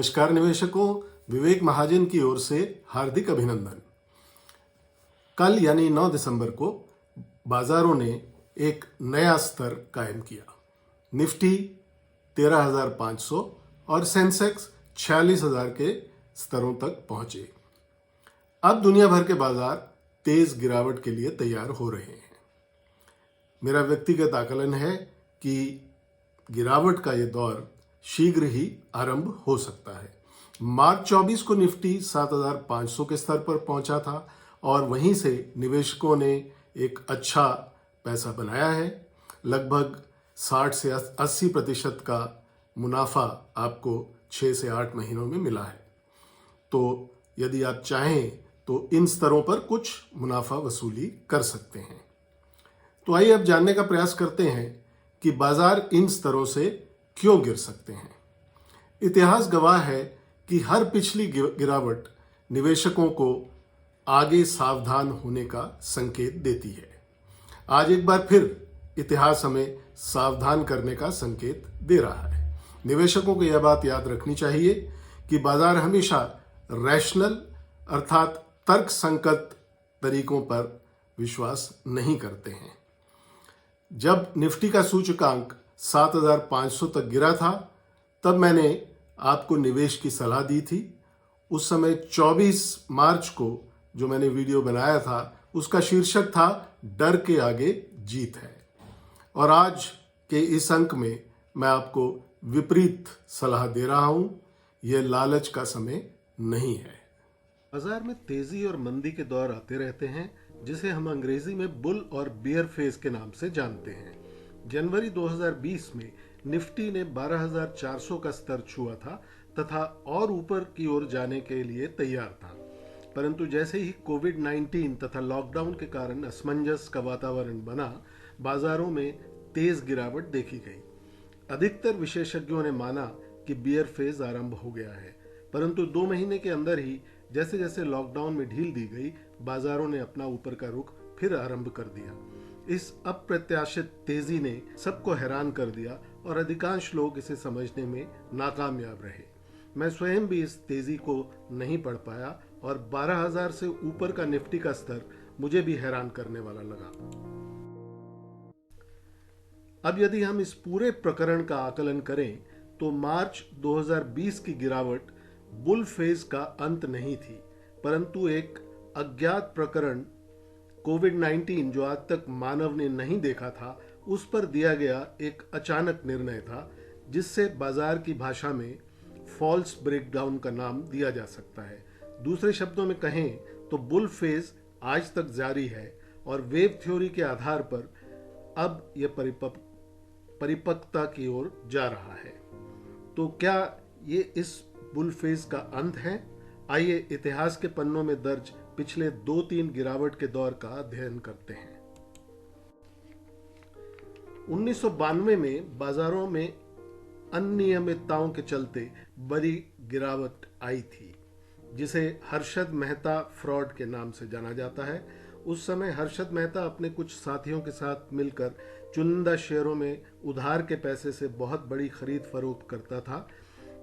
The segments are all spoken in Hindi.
नमस्कार निवेशकों, विवेक महाजन की ओर से हार्दिक अभिनंदन। कल यानी 9 दिसंबर को बाजारों ने एक नया स्तर कायम किया। निफ्टी 13,500 और सेंसेक्स 46,000 के स्तरों तक पहुंचे। अब दुनिया भर के बाजार तेज गिरावट के लिए तैयार हो रहे हैं। मेरा व्यक्तिगत आकलन है कि गिरावट का ये दौर शीघ्र ही आरंभ हो सकता है। मार्च 24 को निफ्टी 7,500 के स्तर पर पहुंचा था और वहीं से निवेशकों ने एक अच्छा पैसा बनाया है। लगभग 60 से 80% का मुनाफा आपको 6 से 8 महीनों में मिला है। तो यदि आप चाहें तो इन स्तरों पर कुछ मुनाफा वसूली कर सकते हैं। तो आइए अब जानने का प्रयास करते हैं कि बाजार इन स्तरों से क्यों गिर सकते हैं। इतिहास गवाह है कि हर पिछली गिरावट निवेशकों को आगे सावधान होने का संकेत देती है। आज एक बार फिर इतिहास हमें सावधान करने का संकेत दे रहा है। निवेशकों को यह बात याद रखनी चाहिए कि बाजार हमेशा रैशनल अर्थात तर्कसंगत तरीकों पर विश्वास नहीं करते हैं। जब निफ्टी का सूचकांक 7,500 तक गिरा था तब मैंने आपको निवेश की सलाह दी थी। उस समय 24 मार्च को जो मैंने वीडियो बनाया था उसका शीर्षक था डर के आगे जीत है। और आज के इस अंक में मैं आपको विपरीत सलाह दे रहा हूं। यह लालच का समय नहीं है। बाजार में तेजी और मंदी के दौर आते रहते हैं, जिसे हम अंग्रेजी में बुल और बियर फेज के नाम से जानते हैं। जनवरी 2020 में निफ्टी ने 12,400 का स्तर छुआ था तथा और ऊपर की ओर जाने के लिए तैयार था, परंतु जैसे ही कोविड-19 तथा लॉकडाउन के कारण असमंजस का वातावरण बना, बाजारों में तेज गिरावट देखी गई। अधिकतर विशेषज्ञों ने माना कि बियर फेज आरंभ हो गया है, परंतु 2 महीने के अंदर ही जैसे जैसे लॉकडाउन में ढील दी गई, बाजारों ने अपना ऊपर का रुख फिर आरंभ कर दिया। इस अप्रत्याशित तेजी ने सबको हैरान कर दिया और अधिकांश लोग इसे समझने में नाकामयाब रहे। मैं स्वयं भी इस तेजी को नहीं पढ़ पाया और 12,000 से ऊपर का निफ्टी का स्तर मुझे भी हैरान करने वाला लगा। अब यदि हम इस पूरे प्रकरण का आकलन करें तो मार्च 2020 की गिरावट बुल फेज का अंत नहीं थी, परंतु एक अज्ञात प्रकरण कोविड-19 जो आज तक मानव ने नहीं देखा था, उस पर दिया गया एक अचानक निर्णय था, जिससे बाजार की भाषा में फॉल्स ब्रेकडाउन का नाम दिया जा सकता है। दूसरे शब्दों में कहें तो बुल फेज आज तक जारी है और वेव थ्योरी के आधार पर अब यह परिपक्वता की ओर जा रहा है। तो क्या ये इस बुल फेज का अंत है? आइए इतिहास के पन्नों में दर्ज पिछले 2-3 गिरावट के दौर का अध्ययन करते हैं। 1992 में बाजारों में अनियमितताओं के चलते बड़ी गिरावट आई थी, जिसे हर्षद मेहता फ्रॉड के नाम से जाना जाता है। उस समय हर्षद मेहता अपने कुछ साथियों के साथ मिलकर चुनिंदा शेयरों में उधार के पैसे से बहुत बड़ी खरीद फरोख्त करता था,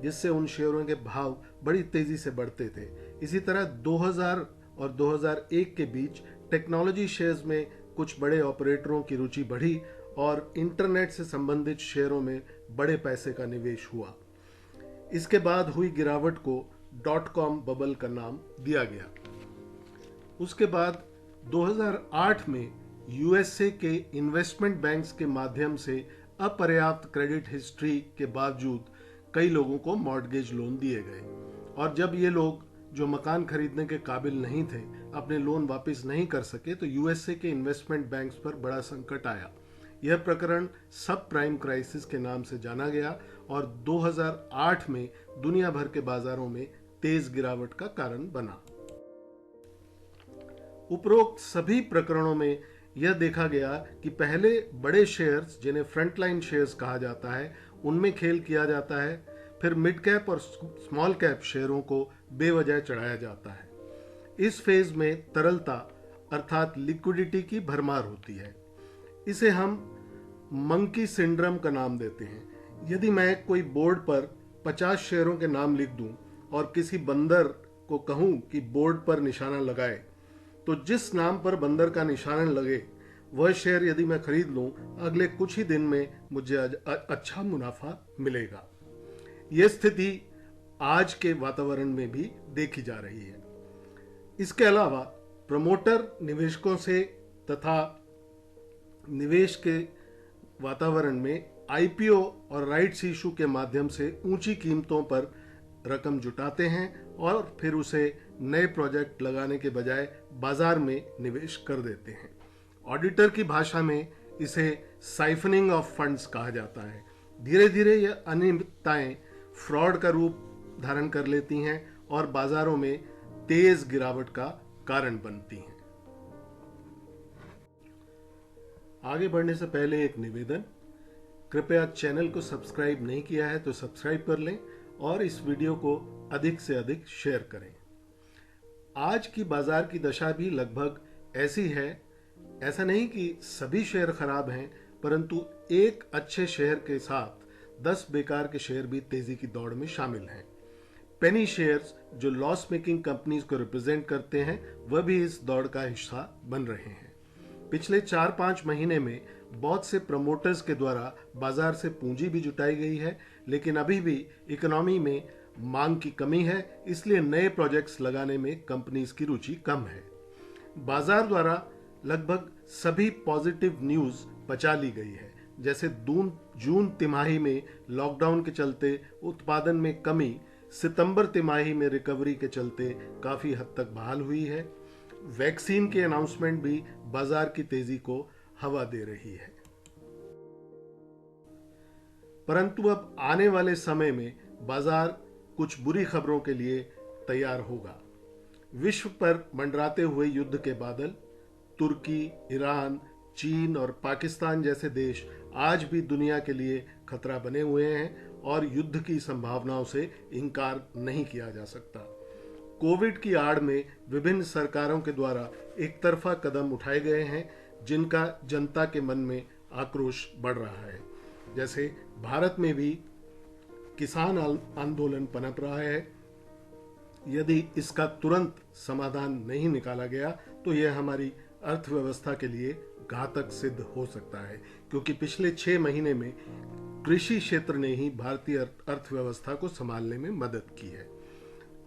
जिससे उन शेयरों के भाव बड़ी तेजी से बढ़ते थे। इसी तरह 2000 और 2001 के बीच टेक्नोलॉजी शेयर्स में कुछ बड़े ऑपरेटरों की रुचि बढ़ी और इंटरनेट से संबंधित शेयरों में बड़े पैसे का निवेश हुआ। इसके बाद हुई गिरावट को .com बबल का नाम दिया गया। उसके बाद 2008 में यूएसए के इन्वेस्टमेंट बैंक्स के माध्यम से अपर्याप्त क्रेडिट हिस्ट्री के बावजूद कई लोगों को मॉर्टगेज लोन दिए गए, और जब ये लोग जो मकान खरीदने के काबिल नहीं थे अपने लोन वापस नहीं कर सके, तो यूएसए के इन्वेस्टमेंट बैंक्स पर बड़ा संकट आया। यह प्रकरण सब प्राइम क्राइसिस के नाम से जाना गया और 2008 में दुनिया भर के बाजारों में तेज गिरावट का कारण बना। उपरोक्त सभी प्रकरणों में यह देखा गया कि पहले बड़े शेयर्स, जिन्हें फ्रंटलाइन शेयर्स कहा जाता है, उनमें खेल किया जाता है, फिर मिड कैप और स्मॉल कैप शेयरों को बेवजह चढ़ाया जाता है। इस फेज में तरलता अर्थात लिक्विडिटी की भरमार होती है। इसे हम मंकी सिंड्रोम का नाम देते हैं। यदि मैं कोई बोर्ड पर 50 शेयरों के नाम लिख दूं और किसी बंदर को कहूं कि बोर्ड पर निशाना लगाए, तो जिस नाम पर बंदर का निशाना लगे वह शेयर यदि मैं खरीद लूं, अगले कुछ ही दिन में मुझे अच्छा मुनाफा मिलेगा। यह स्थिति आज के वातावरण में भी देखी जा रही है। इसके अलावा प्रमोटर निवेशकों से तथा निवेश के वातावरण में आईपीओ और राइट्स इशू के माध्यम से ऊंची कीमतों पर रकम जुटाते हैं और फिर उसे नए प्रोजेक्ट लगाने के बजाय बाजार में निवेश कर देते हैं। ऑडिटर की भाषा में इसे साइफनिंग ऑफ फंड्स कहा जाता है। धीरे धीरे यह अनियमितताएं फ्रॉड का रूप धारण कर लेती हैं और बाजारों में तेज गिरावट का कारण बनती हैं। आगे बढ़ने से पहले एक निवेदन, कृपया चैनल को सब्सक्राइब नहीं किया है तो सब्सक्राइब कर लें और इस वीडियो को अधिक से अधिक शेयर करें। आज की बाजार की दशा भी लगभग ऐसी है। ऐसा नहीं कि सभी शेयर खराब हैं, परंतु एक अच्छे शेयर के साथ 10 बेकार के शेयर भी तेजी की दौड़ में शामिल हैं। पेनी शेयर्स जो लॉस मेकिंग कंपनीज को रिप्रेजेंट करते हैं, वह भी इस दौड़ का हिस्सा बन रहे हैं। पिछले 4-5 महीने में बहुत से प्रमोटर्स के द्वारा बाजार से पूंजी भी जुटाई गई है, लेकिन अभी भी इकोनॉमी में मांग की कमी है, इसलिए नए प्रोजेक्ट्स लगाने में कंपनीज की रुचि कम है। बाजार द्वारा लगभग सभी पॉजिटिव न्यूज बचा ली गई है, जैसे जून तिमाही में लॉकडाउन के चलते उत्पादन में कमी, सितंबर तिमाही में रिकवरी के चलते काफी हद तक बहाल हुई है। वैक्सीन के अनाउंसमेंट भी बाजार की तेजी को हवा दे रही है। परंतु अब आने वाले समय में बाजार कुछ बुरी खबरों के लिए तैयार होगा। विश्व पर मंडराते हुए युद्ध के बादल, तुर्की, ईरान, चीन और पाकिस्तान जैसे देश आज भी दुनिया के लिए खतरा बने हुए हैं और युद्ध की संभावनाओं से इनकार नहीं किया जा सकता। कोविड की आड़ में विभिन्न सरकारों के द्वारा एक तरफा कदम उठाए गए हैं, जिनका जनता के मन में आक्रोश बढ़ रहा है। जैसे भारत में भी किसान आंदोलन पनप रहा है। यदि इसका तुरंत समाधान नहीं निकाला गया तो यह हमारी अर्थव्यवस्था के लिए घातक सिद्ध हो सकता है, क्योंकि पिछले 6 महीने में कृषि क्षेत्र ने ही भारतीय अर्थव्यवस्था को संभालने में मदद की है।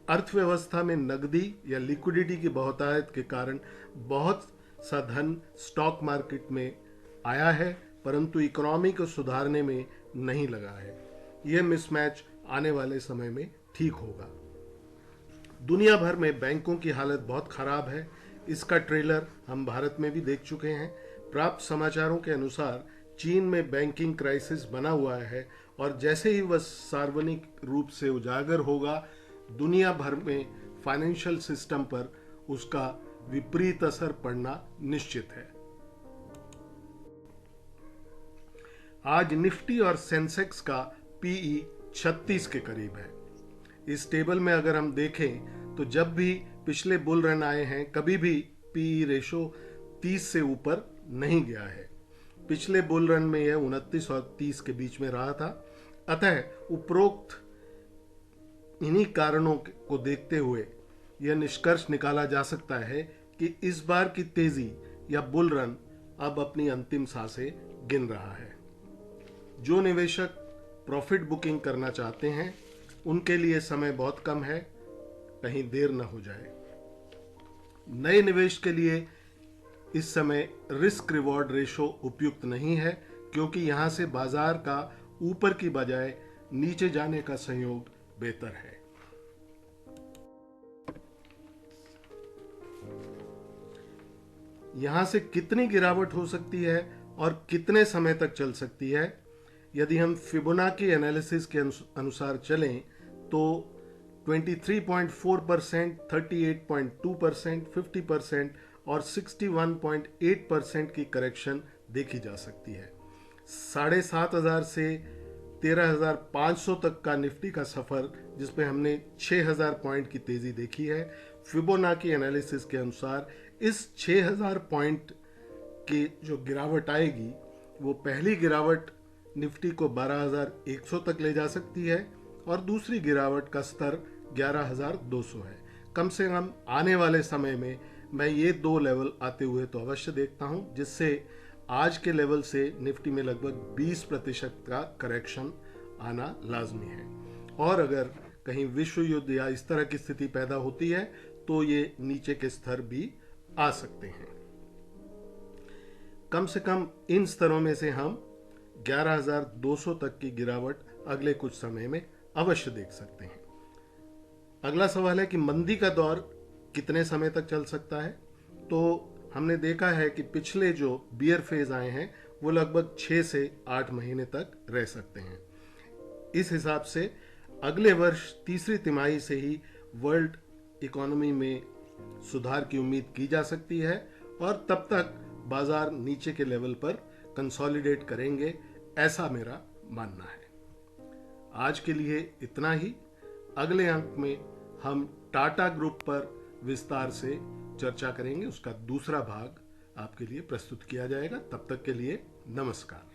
अर्थव्यवस्था में नकदी या लिक्विडिटी की बहुतायत के कारण बहुत सा धन स्टॉक मार्केट में आया है, परंतु इकोनॉमी को सुधारने में नहीं लगा है। यह मिसमैच आने वाले समय में ठीक होगा। दुनिया भर में बैंकों की हालत बहुत खराब है। इसका ट्रेलर हम भारत में भी देख चुके हैं। प्राप्त समाचारों के अनुसार चीन में बैंकिंग क्राइसिस बना हुआ है और जैसे ही वह सार्वजनिक रूप से उजागर होगा, दुनिया भर में फाइनेंशियल सिस्टम पर उसका विपरीत असर पड़ना निश्चित है। आज निफ्टी और सेंसेक्स का पीई 36 के करीब है। इस टेबल में अगर हम देखें तो जब भी पिछले बुल रन आए हैं, कभी भी पीई रेशो 30 से ऊपर नहीं गया है। पिछले बुल रन में यह 29 और 30 के बीच में रहा था। अतः उपरोक्त इन्हीं कारणों को देखते हुए यह निष्कर्ष निकाला जा सकता है कि इस बार की तेजी या बुल रन अब अपनी अंतिम सांसें गिन रहा है। जो निवेशक प्रॉफिट बुकिंग करना चाहते हैं, उनके लिए समय बहुत कम है, कहीं देर न हो जाए। नए निवेश के लिए इस समय रिस्क रिवॉर्ड रेशो उपयुक्त नहीं है, क्योंकि यहां से बाजार का ऊपर की बजाय नीचे जाने का संयोग बेहतर है। यहां से कितनी गिरावट हो सकती है और कितने समय तक चल सकती है, यदि हम फिबोनाची एनालिसिस के अनुसार चलें तो 23.4%, 38.2%, 50% और 61.8% की करेक्शन देखी जा सकती है। 7,500 से 13,500 तक का निफ्टी का सफर, जिसमें हमने 6,000 पॉइंट की तेजी देखी है, फिबोनाची एनालिसिस के अनुसार इस 6,000 पॉइंट की जो गिरावट आएगी, वो पहली गिरावट निफ्टी को 12,100 तक ले जा सकती है और दूसरी गिरावट का स्तर 11,200 है। कम से कम आने वाले समय में मैं ये दो लेवल आते हुए तो अवश्य देखता हूं, जिससे आज के लेवल से निफ्टी में लगभग 20% का करेक्शन आना लाजमी है। और अगर कहीं विश्व युद्ध या इस तरह की स्थिति पैदा होती है तो ये नीचे के स्तर भी आ सकते हैं। कम से कम इन स्तरों में से हम 11,200 तक की गिरावट अगले कुछ समय में अवश्य देख सकते हैं। अगला सवाल है कि मंदी का दौर कितने समय तक चल सकता है। तो हमने देखा है कि पिछले जो बियर फेज आए हैं वो लगभग 6 से 8 महीने तक रह सकते हैं। इस हिसाब से अगले वर्ष तीसरी तिमाही से ही वर्ल्ड इकोनॉमी में सुधार की उम्मीद की जा सकती है और तब तक बाजार नीचे के लेवल पर कंसोलिडेट करेंगे, ऐसा मेरा मानना है। आज के लिए इतना ही। अगले अंक में हम टाटा ग्रुप पर विस्तार से चर्चा करेंगे। उसका दूसरा भाग आपके लिए प्रस्तुत किया जाएगा। तब तक के लिए नमस्कार।